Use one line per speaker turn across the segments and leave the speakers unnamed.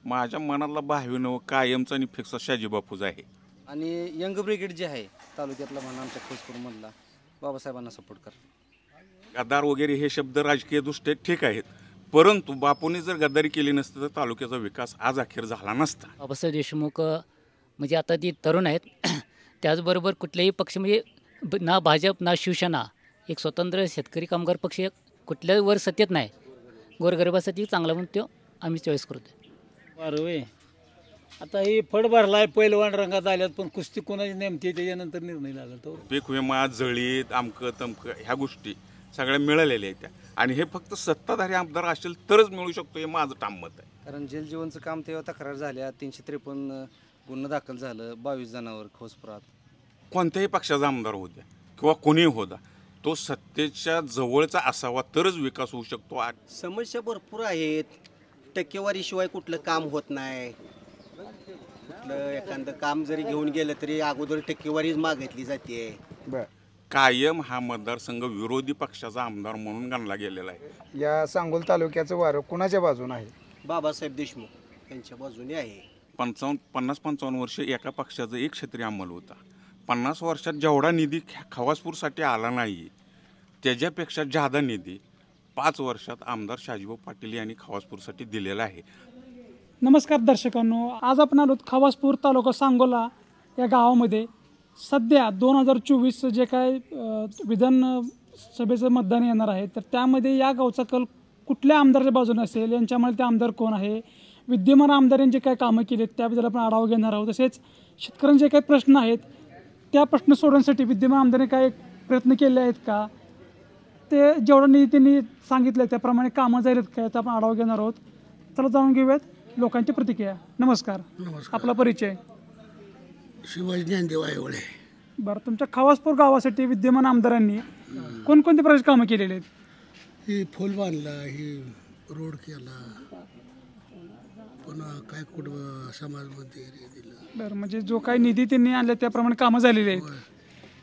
माझ्या मनातला भावीनं कायमचा आणि फिक्स शाजी बापूज आहे.
आणि यंग ब्रिगेड जे आहे तालुक्यातला म्हणा आमच्या खोजपूरमधला बाबासाहेबांना सपोर्ट कर.
गद्दार वगैरे हे शब्द राजकीय दृष्ट्या ठीक आहेत, परंतु बापूंनी जर गद्दारी केली नसती तर तालुक्याचा विकास आज अखेर झाला नसता.
बाबासाहेब देशमुख म्हणजे आता ती तरुण आहेत त्याचबरोबर कुठल्याही पक्ष म्हणजे ना भाजप ना शिवसेना एक स्वतंत्र शेतकरी कामगार पक्ष कुठल्याही वर सत्तेत नाही. गोरगरिबासाठी चांगला म्हणून तो आम्ही चॉईस करतो.
बरोबर. आता ही फड भरलाय पैलवान रंगात आल्यात पण कुस्ती कोणाची नेमती त्याच्यानंतर निर्णय लागला तो.
पीक विमा जळीत अमकं तमकं ह्या गोष्टी सगळ्या मिळालेल्या आहेत त्या, आणि हे फक्त सत्ताधारी आमदार असेल तरच मिळू शकतो हे माझं ठाम मत आहे.
कारण जेल जीवनचं काम तेव्हा तक्रार झाल्या 353 गुन्हा दाखल झालं 22 जणांवर खोजपुरात.
कोणत्याही पक्षाचा आमदार होऊ द्या किंवा कोणीही होता, तो सत्तेच्या जवळचा असावा तरच विकास होऊ शकतो.
समस्या भरपूर आहेत. टक्केवारीशिवाय कुठलं काम होत नाही. कुठलं एखादं काम जरी घेऊन गेलं तरी अगोदर टक्केवारीच मागितली जाते.
कायम हा मतदारसंघ विरोधी पक्षाचा आमदार म्हणून गणला गेलेला आहे.
या सांगोल तालुक्याचं वारं कुणाच्या बाजूने आहे?
बाबासाहेब देशमुख यांच्या बाजूने आहे.
50-55 वर्ष एका पक्षाचा एक क्षेत्रीय अंमल होता. 50 वर्षात जेवढा निधी खवासपूरसाठी आला नाही त्याच्यापेक्षा जादा निधी 5 वर्षात आमदार शाजीभाऊ पाटील यांनी खवासपूरसाठी दिलेला आहे.
नमस्कार दर्शकांनो, आज आपण आलो खवासपूर तालुका सांगोला या गावामध्ये. सध्या 2024 जे काय विधानसभेचं मतदान येणार आहे तर त्यामध्ये या गावचा कल कुठल्या आमदाराच्या बाजूने असेल, यांच्यामुळे ते आमदार कोण आहे, विद्यमान आमदारांचे काय कामं केली आहेत त्याबद्दल आपण आढावा घेणार आहोत. तसेच शेतकऱ्यांचे काही प्रश्न आहेत त्या प्रश्न सोडवण्यासाठी विद्यमान आमदारांनी काय प्रयत्न केले आहेत का, ते जेवढं निधी त्यांनी सांगितलं त्याप्रमाणे कामं झालीत काय याचा आपण आढावा घेणार आहोत. चला जाणून घेऊयात लोकांची प्रतिक्रिया. नमस्कार. आपला परिचय?
शिवाजी ज्ञानदेव आयवळे.
बरं, तुमच्या खवासपूर गावासाठी विद्यमान आमदारांनी कोणकोणते प्रकारची कामं केलेली आहेत?
ही फुल बांधला, ही रोड केला, पुन्हा काय कुठं समाज मंदिर दिलं.
बरं, म्हणजे जो काही निधी त्यांनी आणला त्याप्रमाणे कामं झालेली आहेत.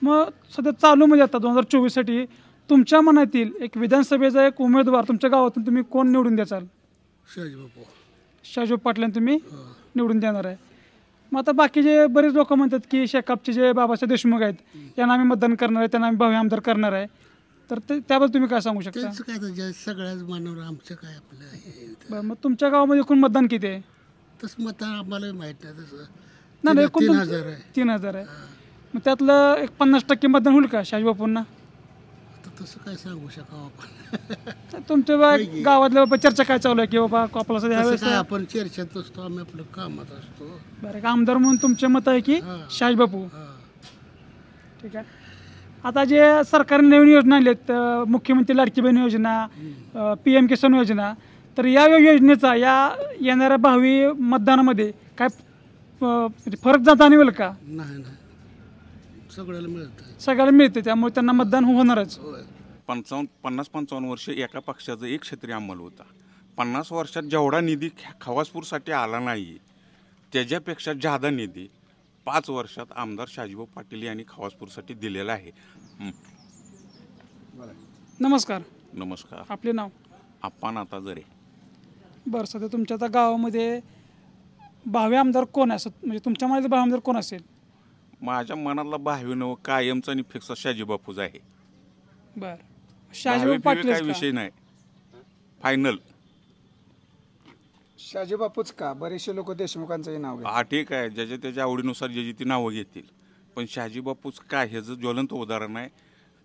मग सध्या चालू म्हणजे आता 2024साठी तुमच्या मनातील एक विधानसभेचा एक उमेदवार तुमच्या गावातून तुम्ही कोण निवडून द्याल? शाजीभाऊ पाटलांना तुम्ही निवडून देणार आहे. मग आता बाकीचे बरेच लोक म्हणतात की शेकापचे जे बाबासाहेब देशमुख आहेत यांना आम्ही मतदान करणार आहे, त्यांना आम्ही भावी आमदार करणार आहे, तर त्याबद्दल तुम्ही काय सांगू शकता?
काय सगळ्याच मानवर आमचं काय आपलं.
बरं, मग तुमच्या गावामध्ये एकूण मतदान किती आहे?
तसं मत आम्हाला माहीत नाही. तसं
नाही,
3000 आहे.
3000 आहे. मग त्यातलं एक 50% मतदान होईल का शाजीबापूंना?
तसं काय सांगू शकावं आपण.
तुमच्या गावातल्या बाबा चर्चा काय चालू आहे की बाबा आपला सध्या
आपण चर्चेत असतो, आम्ही आपलं कामात असतो.
बरं, आमदार म्हणून तुमचे मत आहे की शाजीबापू? ठीक आहे. आता जे सरकारने नवीन योजना आणल्यात, मुख्यमंत्री लाडकी बहीण योजना, PM किसान योजना, तर या योजनेचा या येणाऱ्या भावी मतदानामध्ये काय फरक जाणवेल का?
नाही, सगळ्याला मिळतं.
सगळ्याला मिळते, त्यामुळे त्यांना मतदान होणारच.
50-55 वर्ष एका पक्षाचा एक क्षेत्रीय अंमल होता. 50 वर्षात जेवढा निधी खवासपूरसाठी आला नाही त्याच्यापेक्षा जादा निधी 5 वर्षात आमदार शाजीभाऊ पाटील यांनी खवासपूरसाठी दिलेला आहे.
नमस्कार.
नमस्कार.
आपले नाव?
आपण आता जरे.
बरं, सध्या तुमच्या आता गावामध्ये भावी आमदार कोण आहे, म्हणजे तुमच्या मनातले भावी आमदार कोण असेल?
माझ्या मनातला भावीनं कायमचा आणि फिक्स शाजी बापूज आहे.
बरं, शाजीभाऊ पाटील
काय विषय नाही, फायनल
शाजीबापूच का? बरेचसे लोक देशमुखांचंही नाव घेतात.
हा ठीक आहे, ज्याच्या त्याच्या आवडीनुसार ज्याची ती नावं घेतील, पण शाजी बापूच काय ह्याचं ज्वलंत उदाहरण आहे.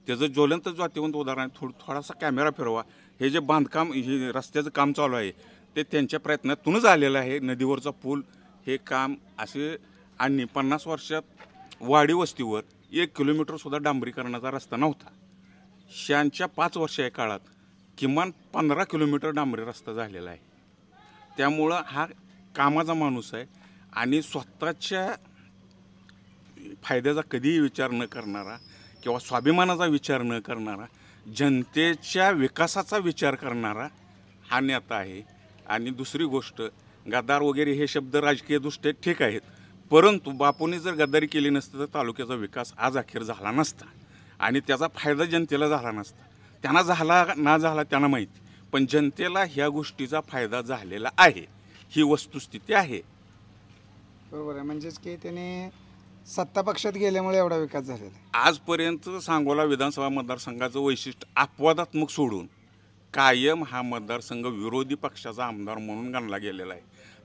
त्याचं ज्वलंत जातीवंत उदाहरण आहे. थोडासा कॅमेरा फिरवा. हे जे बांधकाम, हे रस्त्याचं काम चालू आहे ते त्यांच्या प्रयत्नातूनच आलेलं आहे. नदीवरचा पूल हे काम असे, आणि 50 वर्षात वाडी वस्तीवर 1 किलोमीटरसुद्धा डांबरीकरणाचा रस्ता नव्हता. त्यांच्या 5 वर्षा काळात किमान 15 किलोमीटर डांबरी रस्ता झालेला आहे. त्यामुळं हा कामाचा माणूस आहे आणि स्वतःच्या फायद्याचा कधीही विचार न करणारा किंवा स्वाभिमानाचा विचार न करणारा, जनतेच्या विकासाचा विचार करणारा हा नेता आहे. आणि दुसरी गोष्ट, गद्दार वगैरे हे शब्द राजकीय दृष्ट्या ठीक आहेत, परंतु बापूंनी जर गद्दारी केली नसती तर तालुक्याचा विकास आज अखेर झाला नसता आणि त्याचा फायदा जनतेला झाला नसता. त्यांना झाला ना झाला त्यांना माहिती, पण जनतेला ह्या गोष्टीचा फायदा झालेला आहे. ही वस्तुस्थिती आहे.
बरोबर आहे. म्हणजेच की त्याने सत्ता पक्षात गेल्यामुळे एवढा विकास झालेला आहे.
आजपर्यंत सांगोला विधानसभा मतदारसंघाचं वैशिष्ट्य अपवादात्मक सोडून कायम हा मतदारसंघ विरोधी पक्षाचा आमदार म्हणून गणला गेलेला आहे.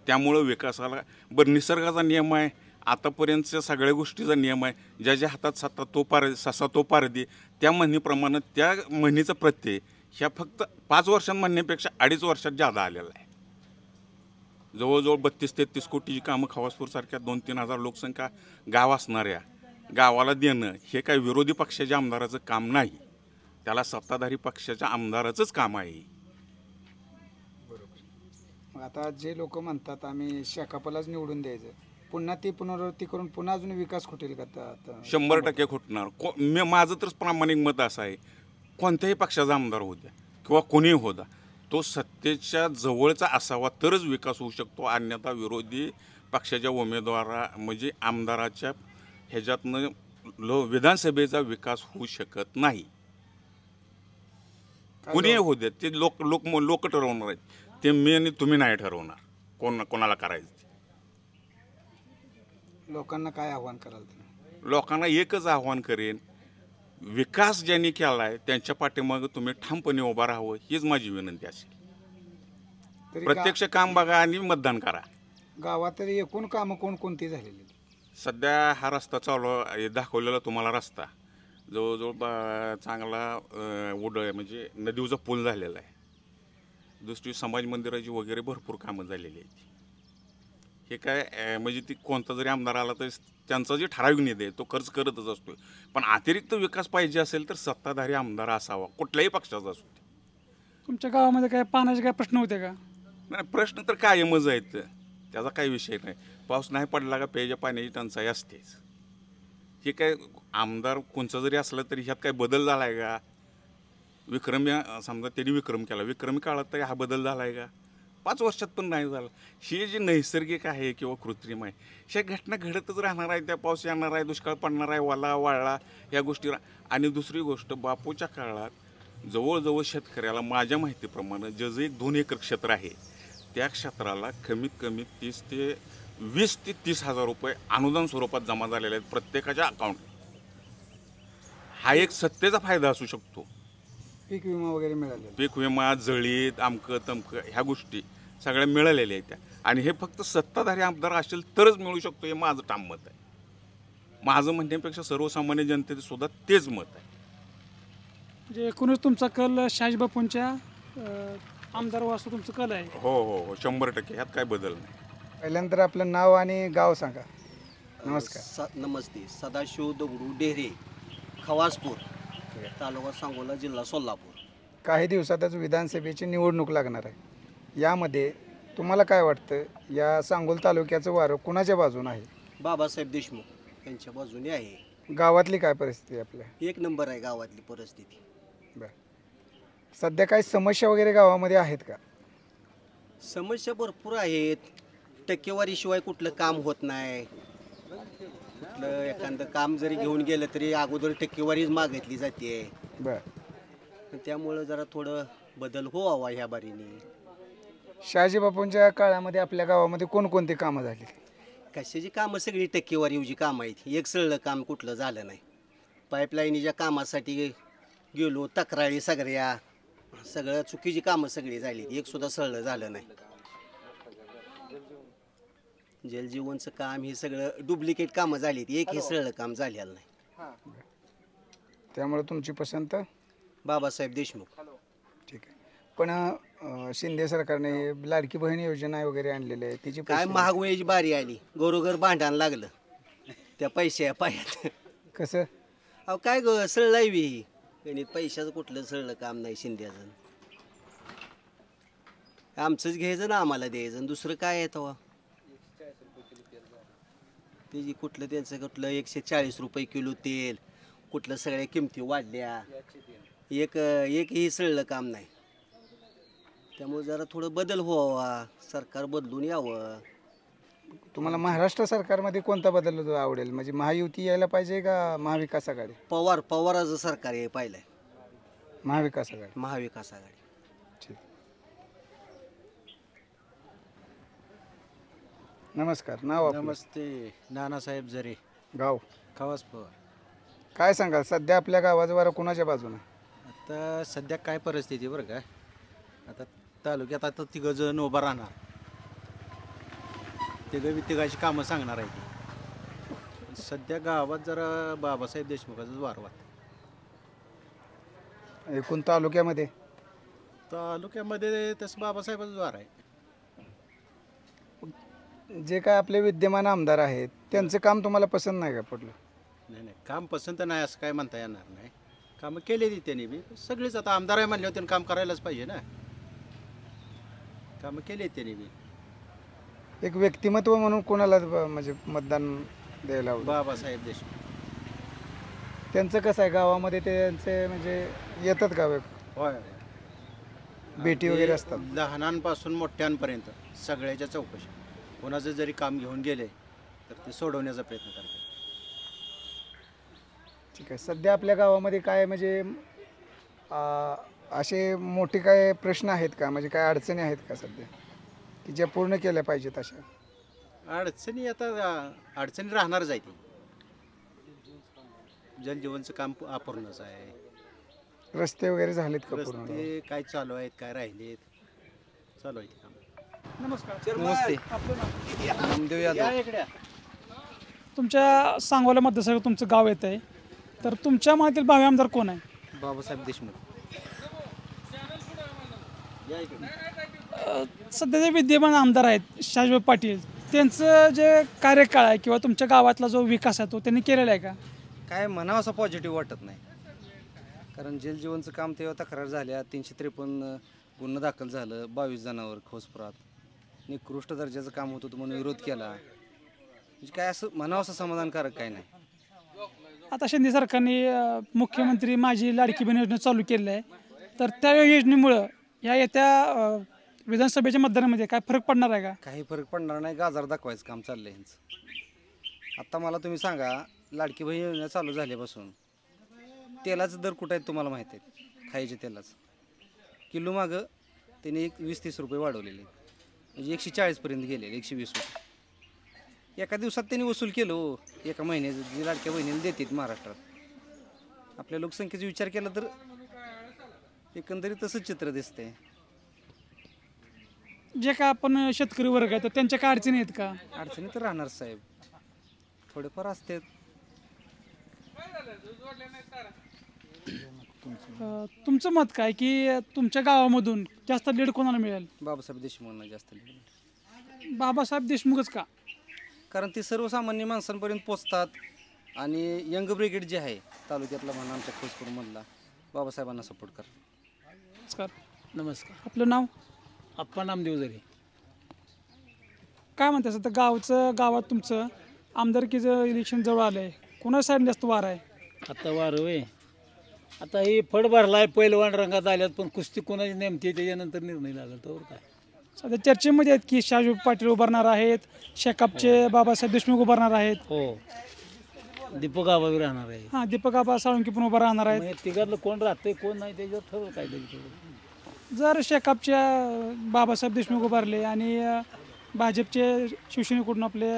त्यामुळं विकासाला बरं निसर्गाचा नियम आहे, आतापर्यंतच्या सगळ्या गोष्टीचा नियम आहे, ज्याच्या हातात सत्ता तो पार ससा तो पारदी, त्या म्हणीप्रमाणे त्या म्हणीचा प्रत्यय ह्या फक्त 5 वर्षांत म्हणण्यापेक्षा 2.5 वर्षात जादा आलेला आहे. जवळजवळ 32-33 कोटीची कामं खवासपूरसारख्या 2-3 हजार लोकसंख्या गाव असणाऱ्या गावाला देणं हे काय विरोधी पक्षाच्या आमदाराचं काम नाही, त्याला सत्ताधारी पक्षाच्या आमदाराचंच काम आहे.
मग आता जे लोक म्हणतात आम्ही शेकापलाच निवडून द्यायचं, पुन्हा ती पुनरावृत्ती करून पुन्हा अजून विकास खुटेल का? आता
100% खुटणार. माझं तर प्रामाणिक मत असं आहे, कोणत्याही पक्षाचा आमदार होऊ द्या किंवा कोणीही होता, तो सत्तेच्या जवळचा असावा तरच विकास होऊ शकतो. अन्यथा विरोधी पक्षाच्या उमेदवारा म्हणजे आमदाराच्या ह्याच्यातनं विधानसभेचा विकास होऊ शकत नाही. कुणीही होऊ द्या, ते लोक ठरवणार आहेत. ते मी आणि तुम्ही नाही ठरवणार कोणाला करायचं.
लोकांना काय आव्हान कराल तुम्ही?
लोकांना एकच आव्हान करेन, विकास ज्यांनी केला आहे त्यांच्या पाठीमागं तुम्ही ठामपणे उभा राहावं हीच माझी विनंती असेल.
तरी
प्रत्यक्ष काम बघा आणि मतदान करा.
गावात तरी एकूण कामं कोणकोणती झालेली?
सध्या हा रस्ता चालू आहे, दाखवलेला तुम्हाला रस्ता जवळजवळ चांगला उडळ म्हणजे नदीवचा पूल झालेला आहे. दुसरी समाज मंदिराची वगैरे भरपूर कामं झालेली आहेत. हे काय म्हणजे ती कोणता जरी आमदार आला तरी त्यांचा जे ठराविक निधी आहे तो खर्च करतच असतो. पण अतिरिक्त विकास पाहिजे असेल तर सत्ताधारी आमदार असावा, कुठल्याही पक्षाचा असू दे.
तुमच्या गावामध्ये काय पाण्याचे काय प्रश्न होते का?
नाही, प्रश्न तर कायमच आहेत, त्याचा काही विषय नाही. पाऊस नाही पडला का प्यायच्या पाण्याची टंचाई असतेच. हे काय आमदार कोणचा जरी असलं तरी ह्यात काय बदल झाला आहे का? विक्रमी समजा त्यांनी विक्रम केला, विक्रमी काळात तरी हा बदल झाला आहे का? 5 वर्षात पण नाही झालं. हे जे नैसर्गिक आहे किंवा कृत्रिम आहे ह्या घटना घडतच राहणार आहे. त्या पाऊस येणार आहे, दुष्काळ पडणार आहे, वाला वाळला या गोष्टी. आणि दुसरी गोष्ट, बापूच्या काळात जवळजवळ शेतकऱ्याला माझ्या माहितीप्रमाणे जे 1-2 एकर क्षेत्र आहे त्या क्षेत्राला कमीत कमी 20 ते 30 हजार रुपये अनुदान स्वरूपात जमा झालेले आहेत प्रत्येकाच्या अकाउंट. हा एक सत्तेचा फायदा असू शकतो.
पीक विमा वगैरे मिळाले?
पीक विमा, जळीत, अमकं तमकं ह्या गोष्टी सगळ्या मिळालेल्या आहेत त्या. आणि हे फक्त सत्ताधारी आमदार असेल तरच मिळू शकतो, हे माझं ठाम मत आहे. माझं म्हणण्यापेक्षा सर्वसामान्य जनतेचं सुद्धा तेच मत आहे.
म्हणजे एकूणच तुमचा कल शहाजीबापूंच्या आमदार वास्तू तुमचं कल आहे?
हो हो हो, 100% ह्यात काय बदल नाही.
पहिल्यानंतर आपलं नाव आणि गाव सांगा. नमस्कार.
नमस्ते. सदाशिव दगडू डेहरे, खवासपूर, तालुका सांगोला, जिल्हा सोलापूर.
काही दिवसातच विधानसभेची निवडणूक लागणार आहे. यामध्ये तुम्हाला काय वाटतं, या सांगोल तालुक्याचं वारं कुणाच्या बाजूने आहे?
बाबासाहेब देशमुख यांच्या बाजूने आहे.
गावातली काय परिस्थिती आहे आपल्या?
1 नंबर आहे गावातली परिस्थिती.
बरं. सध्या काही समस्या वगैरे गावामध्ये आहेत का?
समस्या भरपूर आहेत. टक्केवारीशिवाय कुठलं काम होत नाही. कुठलं एखादं काम जरी घेऊन गेलं तरी अगोदर टक्केवारीच मागितली जाते.
बरं.
त्यामुळं जरा थोडं बदल व्हावा ह्या बारीने.
शहाजीबापूंच्या काळामध्ये आपल्या गावामध्ये कोणकोणती कामं झाली?
कशाची कामं? सगळी टक्केवारीची कामं आहेत. एक सरळ काम कुठलं झालं नाही. पाईपलाईनीच्या कामासाठी गेलो, तक्रारी सगळ्या, सगळं चुकीची कामं सगळी झाली. एक सुद्धा सरळ झालं नाही. जलजीवनचं काम हे सगळं डुप्लिकेट कामं झाली, एकही सरळ काम झालेलं नाही.
त्यामुळे तुमची पसंत
बाबासाहेब देशमुख.
ठीक आहे. पण शिंदे सरकारने लाडकी बहीण योजना वगैरे आणलेली आहे, तिची
काय महागवयाची बारी आली, घरोघर भांडण लागलं त्या पैशा पायात.
कसं?
अहो काय ग, सरळ लावी गणित, पैशाचं कुठलं सरळ काम नाही शिंद्याचं. आमचंच घ्यायचं ना आम्हाला द्यायचं, दुसरं काय आहे तेव्हा. त्याची कुठलं त्यांचं कुठलं 140 रुपये किलो तेल, कुठलं सगळ्या किमती वाढल्या, एकही सरळ काम नाही. त्यामुळे जरा थोडं बदल व्हावा, सरकार बदलून यावं.
तुम्हाला महाराष्ट्र सरकारमध्ये कोणता बदल आवडेल? म्हणजे महायुती यायला पाहिजे का महाविकास आघाडी?
पवाराचं सरकार हे पाहिलंय.
महाविकास आघाडी.
महाविकास आघाडी.
ठीक. नमस्कार. नाव आपलं?
नमस्ते. नानासाहेब जरे,
गाव
खवास पवार.
काय सांगाल सध्या आपल्या गावाचं वारं कुणाच्या बाजूने?
आता सध्या काय परिस्थिती बरं का, आता तालुक्यात आता तिघं जण उभा राहणार, तिघाची कामं सांगणार आहे ती. सध्या गावात जरा बाबासाहेब देशमुखाचाच वार वाटतं.
एकूण तालुक्यामध्ये
तालुक्यामध्ये तसं बाबासाहेबाचाच वार आहे.
जे काय आपले विद्यमान आमदार आहेत त्यांचं काम तुम्हाला पसंत नाही का पडलं?
नाही नाही, काम पसंत नाही असं काय म्हणता येणार नाही. कामं केलेली त्यांनी बी, सगळीच आता आमदार आहे म्हणल्यावर त्यांनी काम करायलाच पाहिजे ना. कामं केली त्यांनी बी.
एक व्यक्तिमत्व म्हणून कोणाला म्हणजे मतदान द्यायला हवं?
बाबासाहेब देशमुख.
त्यांचं कसं आहे गावामध्ये त्यांचे म्हणजे येतात का
होय,
भेटी वगैरे असतात?
लहानांपासून मोठ्यांपर्यंत सगळ्याच्या चौकशी, कोणाचं जरी काम घेऊन गेले तर ते सोडवण्याचा प्रयत्न करतात.
ठीक आहे. सध्या आपल्या गावामध्ये काय म्हणजे असे मोठे काय प्रश्न आहेत का, म्हणजे काय अडचणी आहेत का सध्या की ज्या पूर्ण केल्या पाहिजेत अशा?
अडचणी आता अडचणी राहणारच आहे. ती जलजीवनचं काम अपूर्णच आहे.
रस्ते वगैरे झालेत का पूर्ण?
रस्ते काय चालू आहेत, काय राहिलेत, चालू आहे काम.
नमस्कार.
नमस्ते.
आपलं नाव?
नामदेव यादव.
तुमच्या सांगोला मतदारसंघात तुमचं गाव येत आहे, तर तुमच्या मनातील भावी आमदार कोण आहे?
बाबासाहेब देशमुख.
सध्या जे विद्यमान आमदार आहेत शाहजीभाऊ पाटील, त्यांचं जे कार्यकाळ आहे किंवा तुमच्या गावातला जो विकास आहे तो त्यांनी केलेला आहे का?
काय म्हणावं असं पॉझिटिव्ह वाटत नाही, कारण जलजीवनचं काम तेव्हा तक्रार झाल्या, 353 गुन्हा दाखल झालं, 22 जणांवर खोसपुरात. निकृष्ट दर्जाचं काम होत होतं म्हणून विरोध केला. म्हणजे काय असं म्हणावं असं समाधानकारक काय नाही.
आता शिंदे सरकारने मुख्यमंत्री माझी लाडकी बहीण योजना चालू केलेली आहे, तर त्या योजनेमुळं या येत्या विधानसभेच्या मतदानामध्ये काय फरक पडणार आहे का?
काही फरक पडणार नाही, गाजर दाखवायचं काम चाललंय ह्यांचं. आता मला तुम्ही सांगा, लाडकी बहीण योजना चालू झाल्यापासून तेलाचं दर कुठं आहेत तुम्हाला माहीत आहे? खायच्या तेलाचं किलो मागं त्यांनी 20-30 रुपये वाढवलेले, म्हणजे 140पर्यंत गेले, 120 रुपये एका दिवसात त्यांनी वसूल केलं. हो, एका महिन्याचं जे लाडक्या बहिणीला देतात महाराष्ट्रात. आपल्या लोकसंख्येचा विचार केला तर एकंदरीत तसंच चित्र दिसतंय.
जे काय आपण शेतकरी वर्ग आहे तर त्यांच्या काय अडचणी आहेत का?
अडचणी तर राहणार साहेब, थोडेफार असतात.
तुमचं मत काय की तुमच्या गावामधून जास्त लीड कोणाला मिळेल?
बाबासाहेब देशमुखांना जास्त लीड.
बाबासाहेब देशमुखच का?
कारण ते सर्वसामान्य माणसांपर्यंत पोचतात आणि यंग ब्रिगेड जे आहे तालुक्यातला म्हणा, आमच्या खोसपूरमधला, बाबासाहेबांना सपोर्ट कर.
नमस्कार.
नमस्कार.
आपलं नाव?
आप्पा नामदेव जरे.
काय म्हणतात सध्या गावात तुमचं आमदारकीचं इलेक्शन जवळ आलं आहे, कोणा साईड जास्त वार आहे?
आता वार होय, आता ही फड भरलाय, पैलवान रंगात आल्यात, पण कुस्ती कोणाची नेमती त्याच्यानंतर निर्णय लागला तर काय.
सध्या चर्चेमध्ये आहेत की शाहजीभाऊ पाटील उभारणार आहेत, शेकापचे बाबासाहेब देशमुख उभारणार आहेत.
हो, दीपक आबावी राहणार आहे.
हां, दीपक आबा साळुंकी पण उभा राहणार आहेत.
मग तिघातलं कोण राहतंय कोण नाही त्याच्यावर ठरवलं काय तरी.
जर शेकापच्या बाबासाहेब देशमुख उभारले आणि भाजपचे शिवसेनेकडून आपले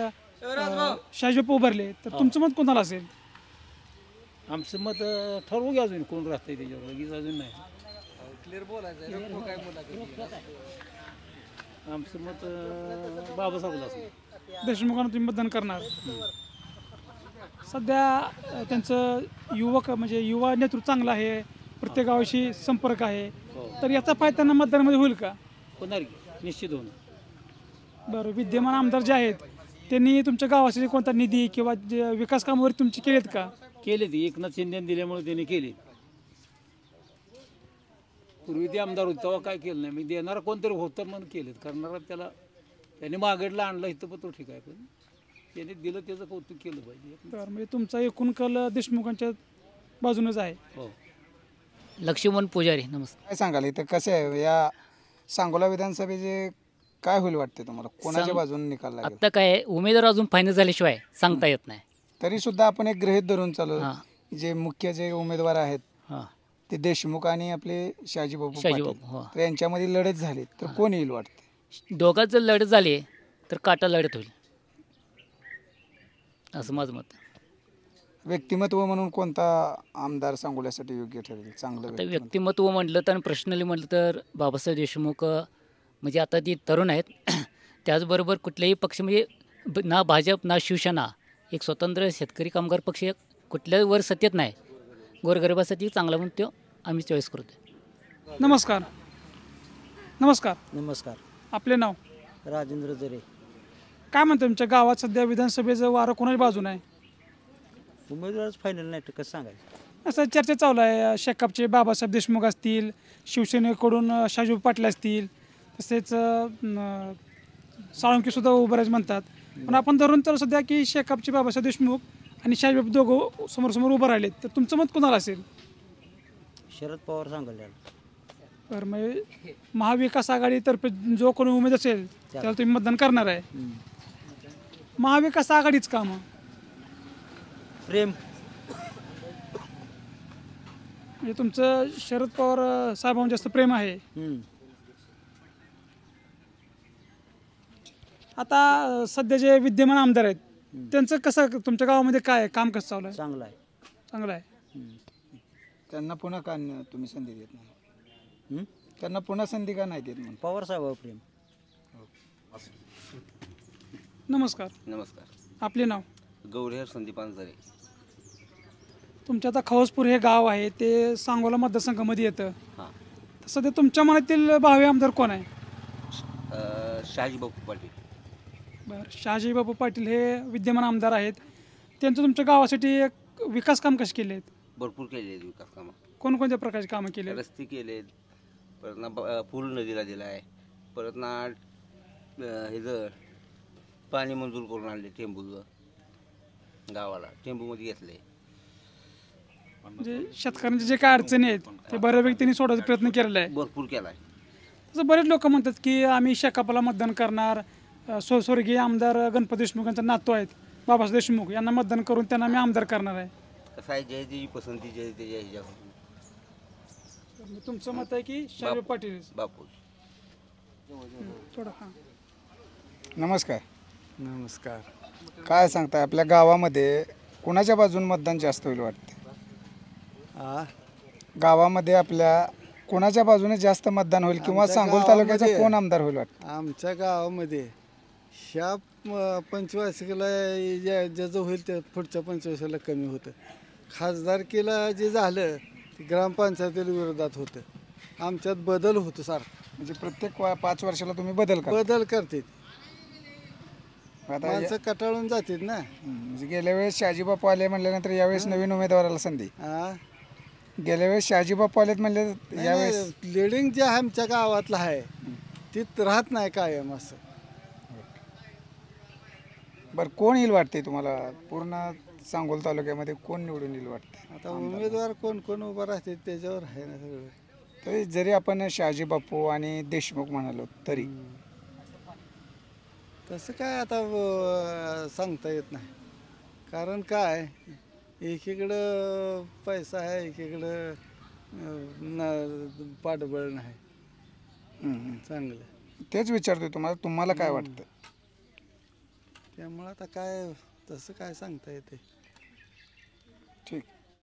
शाहजीभाऊ उभारले तर तुमचं मत कोणाला असेल?
आमचं मत ठरवू घ्या, अजून कोण राहतंय त्याच्यावर, लगेच अजून नाही. आमचं मत बाबासाहेबला असेल.
देशमुखांना तुम्ही मतदान करणार? सध्या त्यांचं युवक म्हणजे युवा नेतृत्व चांगलं आहे, प्रत्येक गावाशी संपर्क आहे, तर याचा फायदा त्यांना मतदानामध्ये होईल का?
होणार की, निश्चित होणार.
बरं, विद्यमान आमदार जे आहेत त्यांनी तुमच्या गावासाठी कोणता निधी किंवा विकास कामावर तुमचे केलेत का?
केले ती एकनाथ शिंदे दिल्यामुळे त्यांनी केले. पूर्वी ते आमदार होते तेव्हा काय केलं नाही. मी देणारा कोणतरी होतं म्हणून केलेत, करणारा त्याला त्यांनी मागडला आणलं इथं पत्र ठीक आहे, पण त्याने दिलं त्याचं कौतुक केलं पाहिजे.
तर म्हणजे तुमचा एकूण कल देशमुखांच्या बाजूनच आहे.
हो.
लक्ष्मण पुजारी. नमस्ते.
काय सांगाल इथं कसं आहे या सांगोला विधानसभेचे काय होईल वाटते तुम्हाला, कोणाच्या बाजूने निकाल लागेल?
आत्ता काय आहे, उमेदवार अजून फायनल झाल्याशिवाय सांगता येत नाही.
तरी सुद्धा आपण एक गृहीत धरून चालू,
हां.
जे मुख्य जे उमेदवार आहेत
हां,
ते देशमुख आणि आपले शाहजीभाऊ
शाहजीभाऊ,
पाटील.
हो.
तर यांच्यामध्ये लढत झाली तर कोण येईल वाटते?
दोघात जर लढत झाली तर काटा लढत होईल. असं माझं मत आहे.
व्यक्तिमत्व म्हणून कोणता आमदार सांगोल्यासाठी योग्य ठरेल? चांगलं
आता
व्यक्तिमत्व.
व्यक्तिमत्व म्हटलं तर पर्सनली म्हटलं तर बाबासाहेब देशमुख म्हणजे आता ती तरुण आहेत त्याचबरोबर कुठल्याही पक्ष म्हणजे ना भाजप ना शिवसेना एक स्वतंत्र शेतकरी कामगार पक्ष एक कुठल्याही वर सत्तेत नाही. गोरगरिबासाठी चांगला म्हणून तो आम्ही चॉईस करतो.
नमस्कार. नमस्कार.
नमस्कार.
आपले नाव?
राजेंद्र जरे.
काय म्हणतं तुमच्या गावात सध्या विधानसभेचं वारं कोणाच्या बाजूने आहे?
उमेदवारच फायनल नाही तर कसं सांगायचं?
असं चर्चा चालू आहे. शेकापचे बाबासाहेब देशमुख असतील, शिवसेनेकडून शाहजी पाटील असतील, तसेच साळुंकेसुद्धा उभं राहायचं म्हणतात. पण आपण धरून तर सध्या की शेकापचे बाबासाहेब देशमुख आणि शाहजी दोघं समोर उभं राहिलेत, तर तुमचं मत कोणाला असेल?
शरद पवार सांगायला.
तर मग महाविकास आघाडीतर्फे जो कोणी उमेद असेल त्याला तुम्ही मतदान करणार आहे. महाविकास आघाडीच का मग?
प्रेम.
म्हणजे तुमचं शरद पवार साहेबांवर जास्त प्रेम आहे. आता सध्या जे विद्यमान आमदार आहेत त्यांचं कसं तुमच्या गावामध्ये काय आहे? काम कसं चालू आहे?
चांगला आहे.
चांगलं आहे.
त्यांना पुन्हा का तुम्ही संधी देत नाही? त्यांना पुन्हा संधी का नाही देत म्हणून?
पवार साहेबावर प्रेम.
नमस्कार.
नमस्कार.
आपले नाव?
गौरीहर संदीप अंजारे.
तुमच्या आता खवसपूर हे गाव आहे ते सांगोला मतदारसंघामध्ये येतं.
हां.
सध्या तुमच्या मनातील भावी आमदार कोण आहे?
शहाजी बापू पाटील.
बरं. शहाजी बापू पाटील हे विद्यमान आमदार आहेत. त्यांचं तुमच्या गावासाठी एक विकास काम कसे केले आहेत?
भरपूर केले आहेत विकास कामं.
कोणकोणत्या प्रकारची कामं केली आहेत?
रस्ते केलेत, परत ना पूल नदीला दिला आहे, परत ना हे जर पाणी मंजूर करून आणले टेंबूचं गावाला, टेंबूमध्ये घेतले.
म्हणजे शेतकऱ्यांचे जे काय अडचणी आहेत ते बऱ्यापैकी त्यांनी सोडवायचा प्रयत्न केलेला आहे.
भरपूर केला आहे.
तसं बरेच लोक म्हणतात की आम्ही शेकापाला मतदान करणार, स्वर्गीय आमदार गणपती देशमुख यांचा नातू आहेत बाबासाहेब देशमुख यांना मतदान करून त्यांना आम्ही आमदार करणार आहे.
कसं आहे, जय त्याची पसंती जय त्याच्या ह्याच्यावर.
तुमचं मत आहे की शाहजी पाटील?
बापू.
थोडं हां.
नमस्कार.
नमस्कार.
काय सांगताय आपल्या गावामध्ये कुणाच्या बाजून मतदान जास्त होईल वाटतं? गावामध्ये आपल्या कोणाच्या बाजूने जास्त मतदान होईल किंवा सांगोल तालुक्याचा कोण आमदार होईल वाटतं?
आमच्या गावामध्ये ह्या पंचवार्षिकला ज्याचं होईल त्या पुढच्या पंचवार्षिकला कमी होतं. खासदारकीला जे झालं ते ग्रामपंचायतीला विरोधात होतं. आमच्यात बदल होतो सारखा.
म्हणजे प्रत्येक 5 वर्षाला तुम्ही बदल
करतात.
आता
माणसं कटाळून जातात ना.
म्हणजे गेल्या वेळेस शहाजी बापू आले म्हणल्यानंतर यावेळेस नवीन उमेदवाराला संधी. गेल्या वेळेस शहाजी बापू आलेत म्हणले, यावेळेस
लिडिंग जे आमच्या गावातलं आहे ती राहत नाही कायम असं.
बरं, कोण येईल वाटते तुम्हाला? पूर्ण सांगोल तालुक्यामध्ये कोण निवडून येईल वाटतं?
आता उमेदवार कोण कोण उभं राहते त्याच्यावर आहे ना सगळं.
तरी जरी आपण शहाजी बापू आणि देशमुख म्हणालो तरी
तसं काय आता सांगता येत नाही. कारण काय, एकीकडं पैसा आहे, एकीकडं पाठबळ नाही चांगलं.
तेच विचारतोय तुम्हाला काय वाटतं?
त्यामुळं आता काय तसं काय सांगता येते.
ठीक.